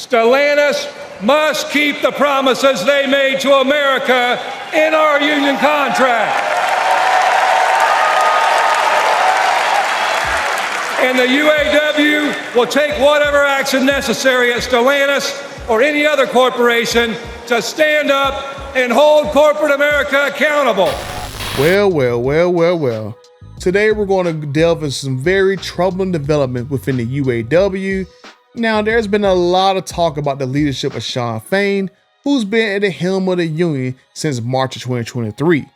Stellantis must keep the promises they made to America in our union contract. And the UAW will take whatever action necessary at Stellantis or any other corporation to stand up and hold corporate America accountable. Well. Today we're going to delve into some very troubling development within the UAW. Now, there's been a lot of talk about the leadership of Shan Fain, who's been at the helm of the union since March of 2023.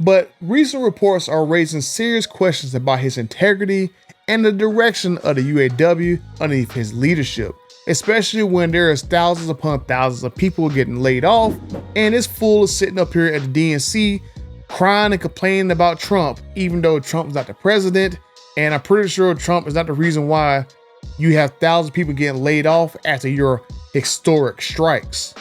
But recent reports are raising serious questions about his integrity and the direction of the UAW underneath his leadership, especially when there is thousands upon thousands of people getting laid off, and this fool is sitting up here at the DNC crying and complaining about Trump, even though Trump is not the president, and I'm pretty sure Trump is not the reason why you have thousands of people getting laid off after your historic strikes.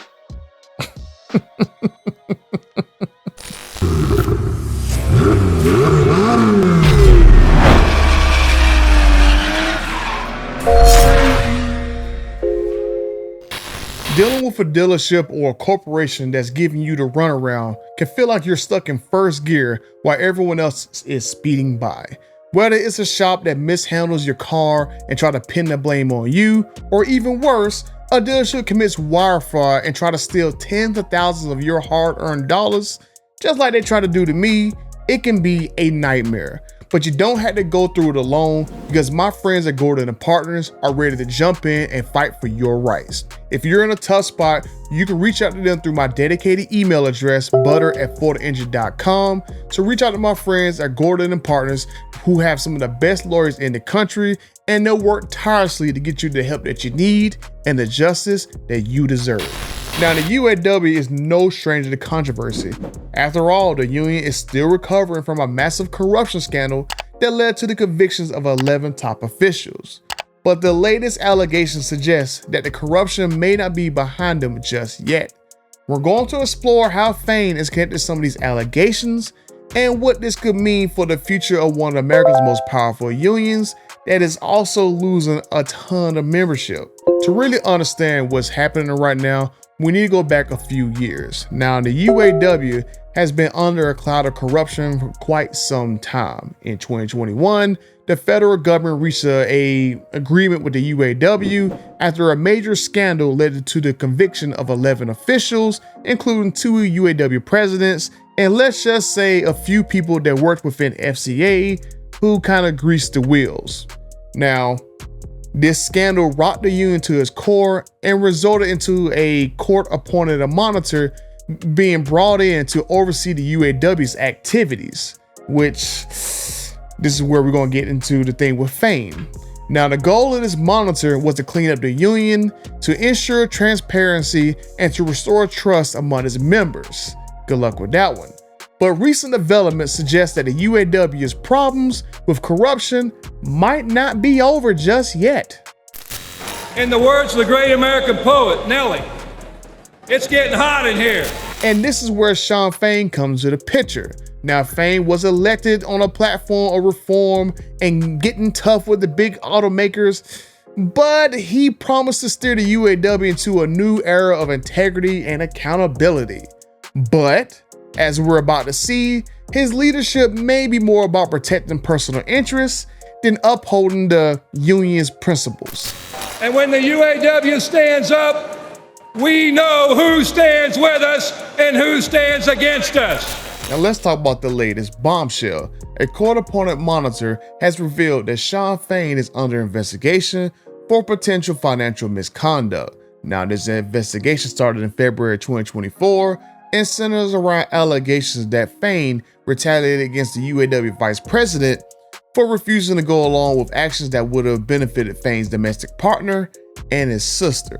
Dealing with a dealership or a corporation that's giving you the runaround can feel like you're stuck in first gear while everyone else is speeding by. Whether it's a shop that mishandles your car and try to pin the blame on you, or even worse, a dealership commits wire fraud and try to steal tens of thousands of your hard-earned dollars, just like they try to do to me, it can be a nightmare. But you don't have to go through it alone, because my friends at Gordon & Partners are ready to jump in and fight for your rights. If you're in a tough spot, you can reach out to them through my dedicated email address, butter@fortheengine.com. So reach out to my friends at Gordon & Partners, who have some of the best lawyers in the country, and they'll work tirelessly to get you the help that you need and the justice that you deserve. Now, the UAW is no stranger to controversy. After all, the union is still recovering from a massive corruption scandal that led to the convictions of 11 top officials. But the latest allegations suggest that the corruption may not be behind them just yet. We're going to explore how Fain is connected to some of these allegations and what this could mean for the future of one of America's most powerful unions that is also losing a ton of membership. To really understand what's happening right now, we need to go back a few years. Now, the UAW has been under a cloud of corruption for quite some time. In 2021, the federal government reached an agreement with the UAW after a major scandal led to the conviction of 11 officials, including 2 UAW presidents, and let's just say a few people that worked within FCA who kind of greased the wheels. Now, this scandal rocked the union to its core and resulted into a court-appointed monitor being brought in to oversee the UAW's activities, which this is where we're going to get into the thing with Fain. Now, the goal of this monitor was to clean up the union, to ensure transparency, and to restore trust among its members. Good luck with that one. But recent developments suggest that the UAW's problems with corruption might not be over just yet. In the words of the great American poet, Nelly, it's getting hot in here. And this is where Shan Fain comes into the picture. Now, Fain was elected on a platform of reform and getting tough with the big automakers, but he promised to steer the UAW into a new era of integrity and accountability. But as we're about to see, his leadership may be more about protecting personal interests than upholding the union's principles. And when the UAW stands up, we know who stands with us and who stands against us. Now let's talk about the latest bombshell. A court-appointed monitor has revealed that Shan Fain is under investigation for potential financial misconduct. Now, this investigation started in February 2024 and centers around allegations that Fain retaliated against the UAW vice president for refusing to go along with actions that would have benefited Fain's domestic partner and his sister.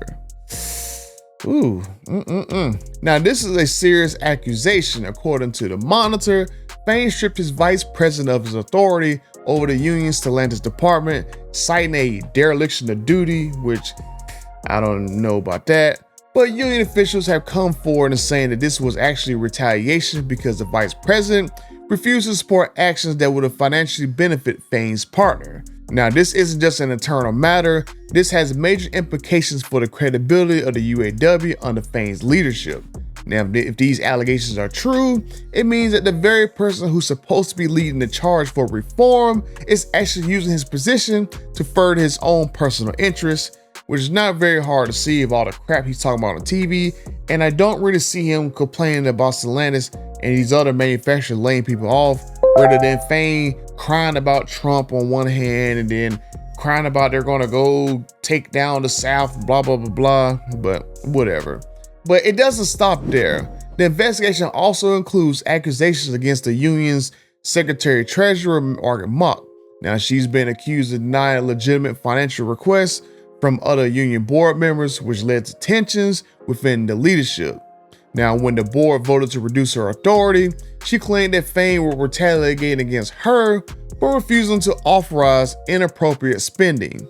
Now, this is a serious accusation. According to the Monitor, Fain stripped his vice president of his authority over the union's Stellantis department, citing a dereliction of duty, which I don't know about that. But union officials have come forward and saying that this was actually retaliation because the vice president refused to support actions that would have financially benefited Fain's partner. Now, this isn't just an internal matter. This has major implications for the credibility of the UAW under Fain's leadership. Now, if these allegations are true, it means that the very person who's supposed to be leading the charge for reform is actually using his position to further his own personal interests, which is not very hard to see of all the crap he's talking about on TV. And I don't really see him complaining about Stellantis and these other manufacturers laying people off, rather than Fain crying about Trump on one hand and then crying about they're gonna go take down the South, blah, blah, blah, blah, but whatever. But it doesn't stop there. The investigation also includes accusations against the union's Secretary-Treasurer, Margaret Mock. Now, she's been accused of denying legitimate financial requests from other union board members, which led to tensions within the leadership. Now, when the board voted to reduce her authority, she claimed that Fain would retaliate against her for refusing to authorize inappropriate spending.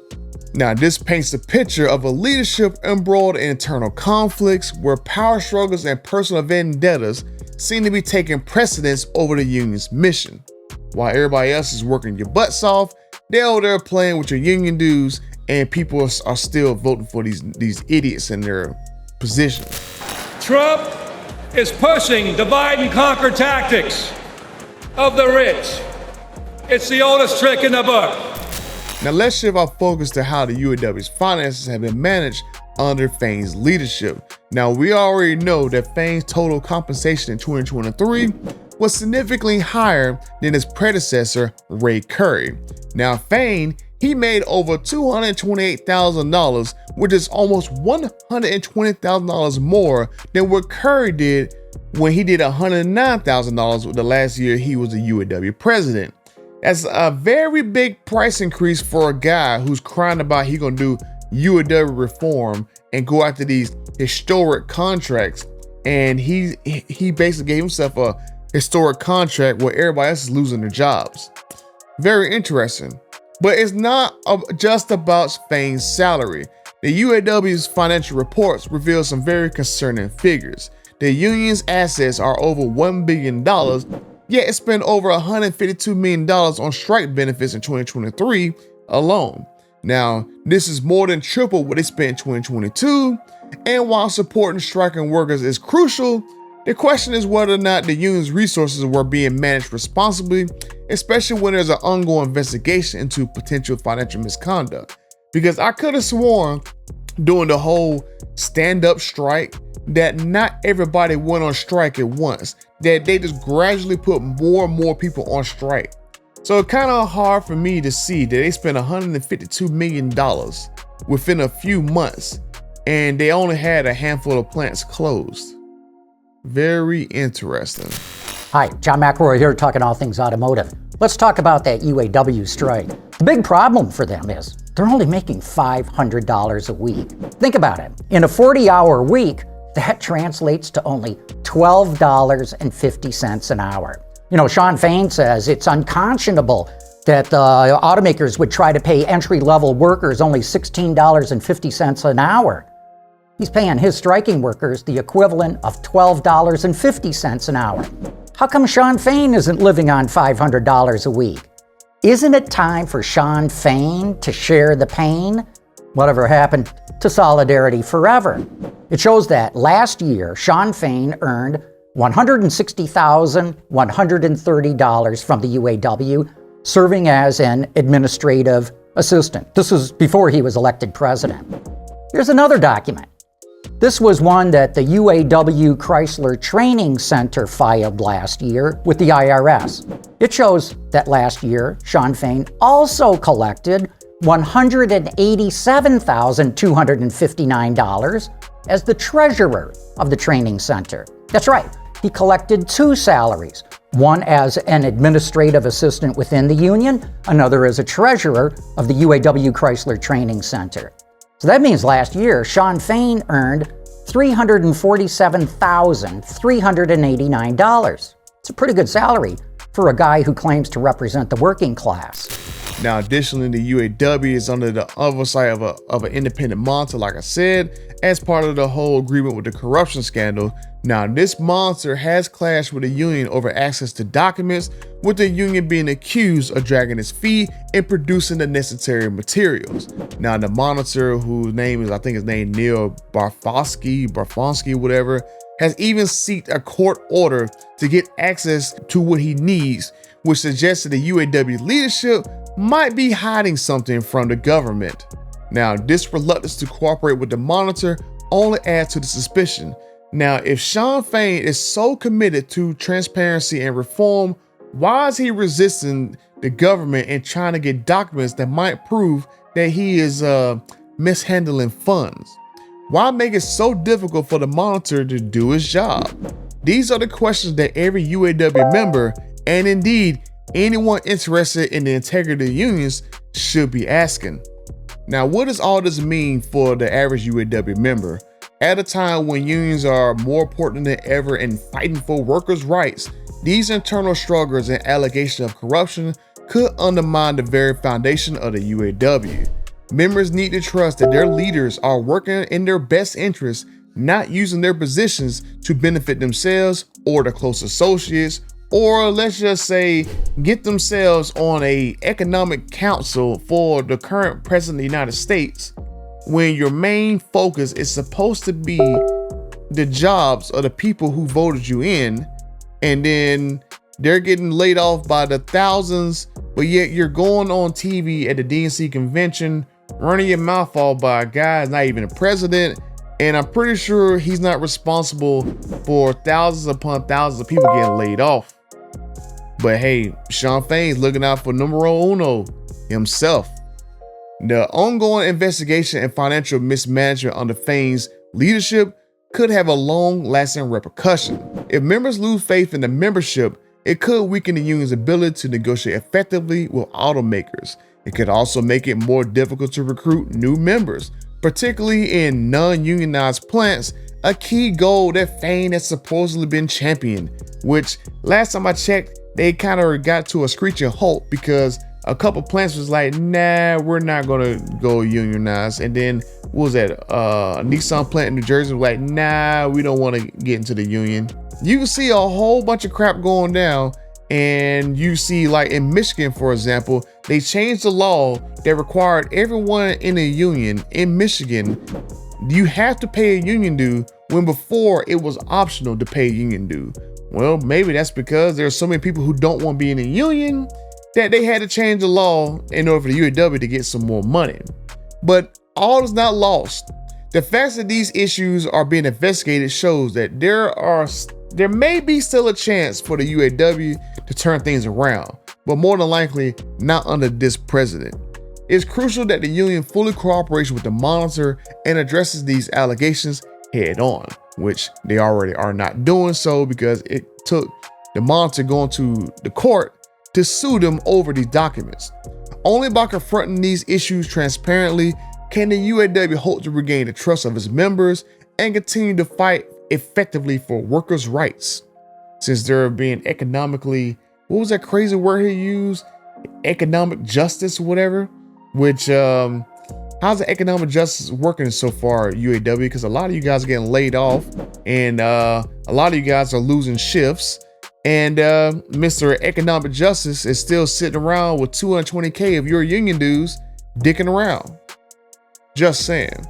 Now, this paints a picture of a leadership embroiled in internal conflicts where power struggles and personal vendettas seem to be taking precedence over the union's mission. While everybody else is working your butts off, they're over there playing with your union dues, and people are still voting for these idiots in their position. Trump is pushing divide and conquer tactics of the rich. It's the oldest trick in the book. Now let's shift our focus to how the UAW's finances have been managed under Fain's leadership. Now, we already know that Fain's total compensation in 2023 was significantly higher than his predecessor, Ray Curry. Now, Fain, he made over $228,000, which is almost $120,000 more than what Curry did when he did $109,000 the last year he was the UAW president. That's a very big price increase for a guy who's crying about he gonna do UAW reform and go after these historic contracts. And he basically gave himself a historic contract where everybody else is losing their jobs. Very interesting. But it's not just about Fain's salary. The UAW's financial reports reveal some very concerning figures. The union's assets are over $1 billion, yet it spent over $152 million on strike benefits in 2023 alone. Now, this is more than triple what they spent in 2022, and while supporting striking workers is crucial, the question is whether or not the union's resources were being managed responsibly, especially when there's an ongoing investigation into potential financial misconduct. Because I could have sworn during the whole stand-up strike that not everybody went on strike at once, that they just gradually put more and more people on strike. So it's kind of hard for me to see that they spent $152 million within a few months and they only had a handful of plants closed. Very interesting. Hi, John McElroy here talking all things automotive. Let's talk about that UAW strike. The big problem for them is they're only making $500 a week. Think about it. In a 40-hour week, that translates to only $12.50 an hour. You know, Shan Fain says it's unconscionable that the automakers would try to pay entry-level workers only $16.50 an hour. He's paying his striking workers the equivalent of $12.50 an hour. How come Shan Fain isn't living on $500 a week? Isn't it time for Shan Fain to share the pain? Whatever happened to solidarity forever? It shows that last year, Shan Fain earned $160,130 from the UAW, serving as an administrative assistant. This was before he was elected president. Here's another document. This was one that the UAW Chrysler Training Center filed last year with the IRS. It shows that last year, Shan Fain also collected $187,259 as the treasurer of the training center. That's right, he collected two salaries, one as an administrative assistant within the union, another as a treasurer of the UAW Chrysler Training Center. So that means last year, Shan Fain earned $347,389. It's a pretty good salary for a guy who claims to represent the working class. Now, additionally, the UAW is under the oversight of an independent monitor, like I said, as part of the whole agreement with the corruption scandal. Now, this monitor has clashed with the union over access to documents, with the union being accused of dragging its feet and producing the necessary materials. Now, the monitor, whose name is, I think his name Neil Barofsky, whatever, has even sought a court order to get access to what he needs, which suggests that the UAW leadership might be hiding something from the government. Now, this reluctance to cooperate with the monitor only adds to the suspicion. Now, if Shan Fain is so committed to transparency and reform, why is he resisting the government and trying to get documents that might prove that he is mishandling funds? Why make it so difficult for the monitor to do his job? These are the questions that every UAW member, and indeed anyone interested in the integrity of unions, should be asking. Now, what does all this mean for the average UAW member? At a time when unions are more important than ever in fighting for workers' rights, these internal struggles and allegations of corruption could undermine the very foundation of the UAW. Members need to trust that their leaders are working in their best interests, not using their positions to benefit themselves or their close associates, or let's just say get themselves on an economic council for the current president of the United States, when your main focus is supposed to be the jobs of the people who voted you in, and then they're getting laid off by the thousands, but yet you're going on TV at the DNC convention, running your mouth off by a guy who's not even a president, and I'm pretty sure he's not responsible for thousands upon thousands of people getting laid off. But hey, Shan Fain's looking out for numero uno, himself. The ongoing investigation and financial mismanagement under Fain's leadership could have a long-lasting repercussion. If members lose faith in the membership, it could weaken the union's ability to negotiate effectively with automakers. It could also make it more difficult to recruit new members, particularly in non-unionized plants, a key goal that Fain has supposedly been championing, which last time I checked, they kind of got to a screeching halt because a couple plants was like, nah, we're not gonna go unionize. And then what was that? A Nissan plant in New Jersey was like, nah, we don't want to get into the union. You can see a whole bunch of crap going down. And you see, like in Michigan, for example, they changed the law that required everyone in a union in Michigan, you have to pay a union due, when before it was optional to pay a union due. Well, maybe that's because there are so many people who don't want to be in a union that they had to change the law in order for the UAW to get some more money. But all is not lost. The fact that these issues are being investigated shows that there may be still a chance for the UAW to turn things around, but more than likely not under this president. It's crucial that the union fully cooperates with the monitor and addresses these allegations head on, which they already are not doing so because it took the monitor going to the court to sue them over these documents. Only by confronting these issues transparently can the UAW hope to regain the trust of its members and continue to fight effectively for workers' rights. Since they're being economically, what was that crazy word he used? Economic justice or whatever, which how's the economic justice working so far, UAW? Because a lot of you guys are getting laid off, and a lot of you guys are losing shifts, and Mr. Economic Justice is still sitting around with $220K of your union dues dicking around. Just saying.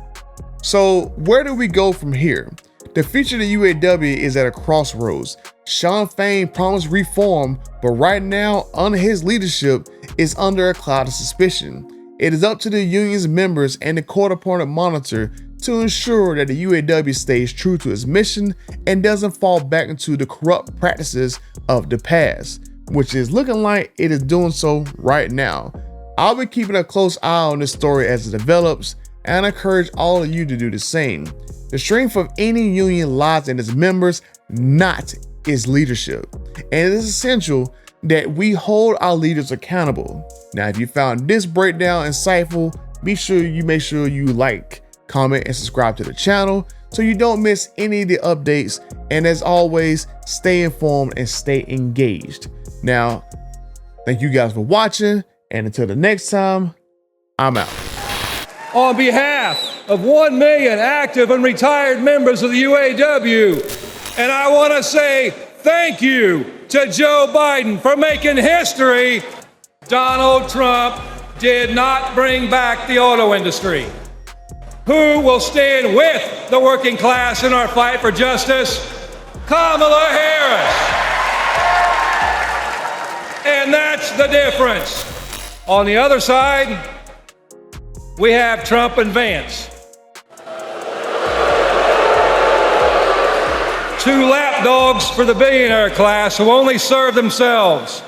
So where do we go from here? The future of the UAW is at a crossroads. Shan Fain promised reform, but right now, under his leadership, is under a cloud of suspicion. It is up to the union's members and the court-appointed monitor to ensure that the UAW stays true to its mission and doesn't fall back into the corrupt practices of the past, which is looking like it is doing so right now. I'll be keeping a close eye on this story as it develops, and I encourage all of you to do the same. The strength of any union lies in its members, not its leadership. And it is essential that we hold our leaders accountable. Now, if you found this breakdown insightful, make sure you like, comment, and subscribe to the channel so you don't miss any of the updates. And as always, stay informed and stay engaged. Now, thank you guys for watching, And until the next time, I'm out. On behalf of 1 million active and retired members of the UAW, and I want to say thank you to Joe Biden for making history. Donald Trump did not bring back the auto industry. Who will stand with the working class in our fight for justice? Kamala Harris. And that's the difference. On the other side, we have Trump and Vance. Two lapdogs for the billionaire class who only serve themselves.